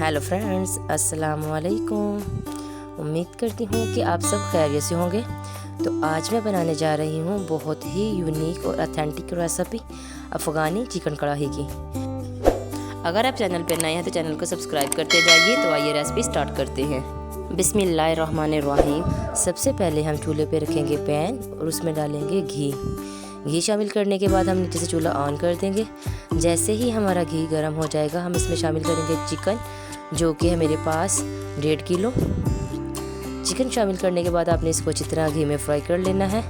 Hello friends, अस्सलाम वालेकुम। उम्मीद करती हूँ कि आप सब खैरियत से होंगे। तो आज मैं बनाने जा रही हूँ बहुत ही यूनिक और ऑथेंटिक रेसिपी अफ़गानी चिकन कढ़ाई की। अगर आप चैनल पर नए हैं तो चैनल को सब्सक्राइब करते जाइए। तो आइए रेसिपी स्टार्ट करते हैं। बिस्मिल्लाहिर्रहमानिर्रहीम। सबसे पहले हम चूल्हे पे रखेंगे पैन और उसमें डालेंगे घी शामिल करने के बाद हम नीचे से चूल्हा ऑन कर देंगे। जैसे ही हमारा घी गर्म हो जाएगा हम इसमें शामिल करेंगे चिकन, जो कि है मेरे पास 1.5 किलो। चिकन शामिल करने के बाद आपने इसको अच्छी तरह घी में फ्राई कर लेना है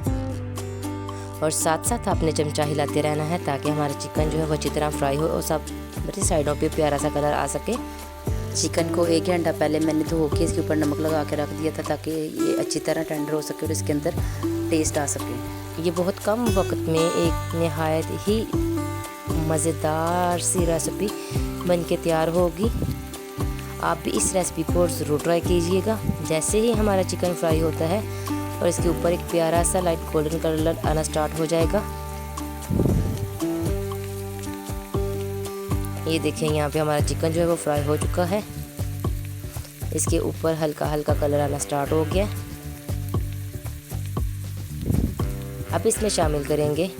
और साथ साथ आपने चमचा हिलाते रहना है ताकि हमारा चिकन जो है वो अच्छी तरह फ्राई हो और सब बड़ी साइडों पे प्यारा सा कलर आ सके। चिकन को 1 घंटा पहले मैंने धो के इसके ऊपर नमक लगा के रख दिया था ताकि ये अच्छी तरह टेंडर हो सके और इसके अंदर टेस्ट आ सके। ये बहुत कम वक्त में एक नहायत ही मज़ेदार सी रेसिपी बन के तैयार होगी। आप भी इस रेसिपी को ज़रूर ट्राई कीजिएगा। जैसे ही हमारा चिकन फ्राई होता है और इसके ऊपर एक प्यारा सा लाइट गोल्डन कलर आना स्टार्ट हो जाएगा। ये देखें, यहाँ पे हमारा चिकन जो है वो फ्राई हो चुका है। इसके ऊपर हल्का हल्का कलर आना स्टार्ट हो गया। अब इसमें शामिल करेंगे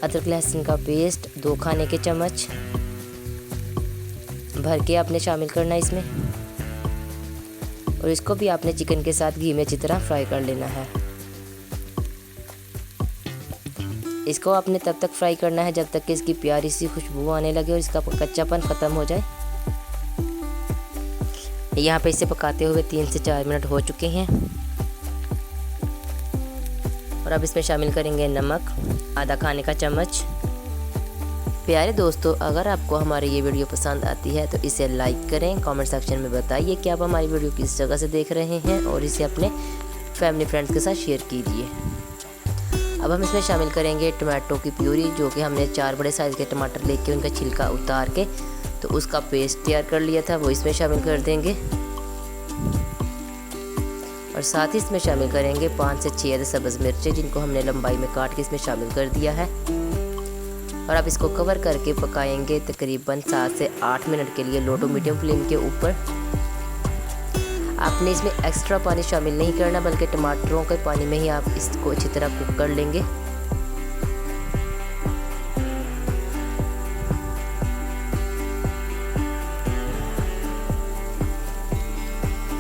अदरक लहसुन का पेस्ट 2 खाने के चम्मच भर के आपने शामिल करना है इसमें, और इसको भी आपने चिकन के साथ घी में अच्छी तरह फ्राई कर लेना है। इसको आपने तब तक फ्राई करना है जब तक कि इसकी प्यारी सी खुशबू आने लगे और इसका कच्चापन ख़त्म हो जाए। यहाँ पे इसे पकाते हुए 3 से 4 मिनट हो चुके हैं। और अब इसमें शामिल करेंगे नमक, आधा खाने का चम्मच। प्यारे दोस्तों, अगर आपको हमारी ये वीडियो पसंद आती है तो इसे लाइक करें। कमेंट सेक्शन में बताइए कि आप हमारी वीडियो किस जगह से देख रहे हैं और इसे अपने फैमिली फ्रेंड्स के साथ शेयर कीजिए। अब हम इसमें शामिल करेंगे टमाटो की प्यूरी, जो कि हमने 4 बड़े साइज़ के टमाटर लेके उनका छिलका उतार के तो उसका पेस्ट तैयार कर लिया था, वो इसमें शामिल कर देंगे। और साथ ही इसमें शामिल करेंगे 5 से 6 सब्ज़ मिर्चें, जिनको हमने लंबाई में काट के इसमें शामिल कर दिया है। और अब इसको कवर करके पकाएंगे तकरीबन 7 से 8 मिनट के लिए लो टू मीडियम फ्लेम के ऊपर। आपने इसमें एक्स्ट्रा पानी शामिल नहीं करना, बल्कि टमाटरों के पानी में ही आप इसको अच्छी तरह कुक कर लेंगे।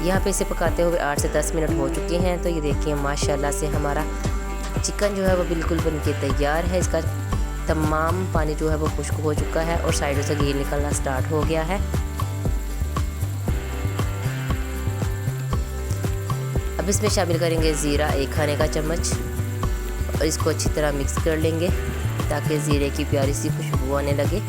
यहाँ पे इसे पकाते हुए 8 से 10 मिनट हो चुके हैं। तो ये देखिए, माशाल्लाह से हमारा चिकन जो है वो बिल्कुल बन के तैयार है। इसका तमाम पानी जो है वो खुश्क हो चुका है और साइडों से घी निकलना स्टार्ट हो गया है। अब इसमें शामिल करेंगे ज़ीरा 1 खाने का चम्मच और इसको अच्छी तरह मिक्स कर लेंगे ताकि ज़ीरे की प्यारी सी खुशबू आने लगे।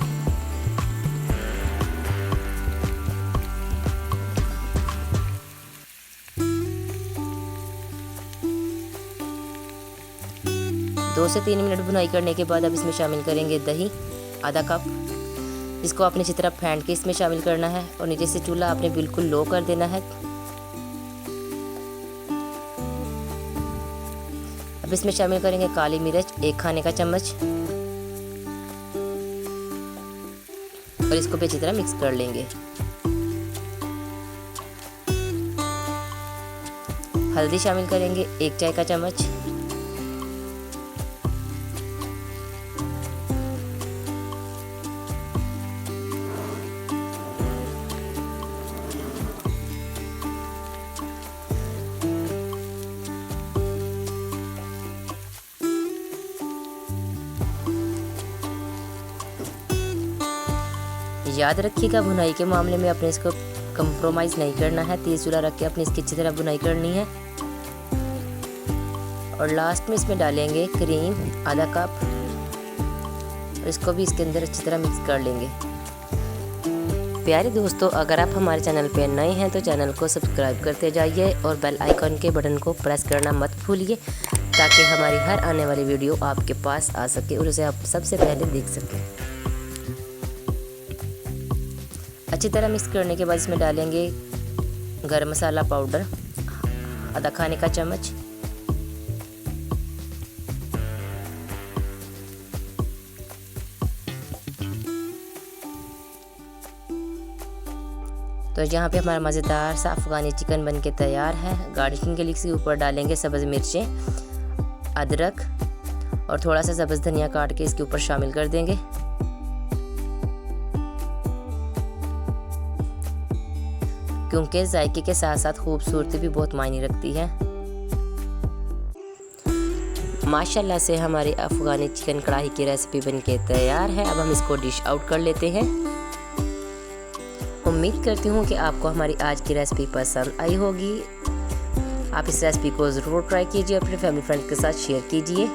दो से 3 मिनट भुनाई करने के बाद अब इसमें शामिल करेंगे दही आधा कप। इसको आपने अच्छी तरह फेंट के इसमें शामिल करना है और नीचे से चूल्हा आपने बिल्कुल लो कर देना है। अब इसमें शामिल करेंगे काली मिर्च 1 खाने का चम्मच और इसको भी अच्छी तरह मिक्स कर लेंगे। हल्दी शामिल करेंगे 1 चाय का चम्मच। याद रखिएगा, भुनाई के मामले में अपने इसको कंप्रोमाइज़ नहीं करना है। तेज़ चूल्हा रख के अपनी इसकी अच्छी तरह भुनाई करनी है। और लास्ट में इसमें डालेंगे क्रीम आधा कप और इसको भी इसके अंदर अच्छी तरह मिक्स कर लेंगे। प्यारे दोस्तों, अगर आप हमारे चैनल पर नए हैं तो चैनल को सब्सक्राइब करते जाइए और बेल आइकन के बटन को प्रेस करना मत भूलिए ताकि हमारी हर आने वाली वीडियो आपके पास आ सके और उसे आप सबसे पहले देख सकें। अच्छी तरह मिक्स करने के बाद इसमें डालेंगे गरम मसाला पाउडर आधा खाने का चम्मच, तो यहाँ पे हमारा मज़ेदार सा अफ़गानी चिकन बन के तैयार है। गार्निशिंग के लिए इसके ऊपर डालेंगे सब्ज़ मिर्चें, अदरक और थोड़ा सा सब्ज़ धनिया काट के इसके ऊपर शामिल कर देंगे। क्योंकि जायके के साथ साथ खूबसूरती भी बहुत मायने रखती है। माशाल्लाह से हमारी अफ़गानी चिकन कढ़ाई की रेसिपी बनके तैयार है। अब हम इसको डिश आउट कर लेते हैं। उम्मीद करती हूँ कि आपको हमारी आज की रेसिपी पसंद आई होगी। आप इस रेसिपी को ज़रूर ट्राई कीजिए, अपने फैमिली फ्रेंड के साथ शेयर कीजिए।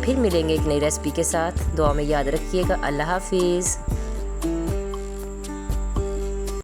फिर मिलेंगे एक नई रेसिपी के साथ। दुआ में याद रखिएगा। अल्लाह हाफिज़।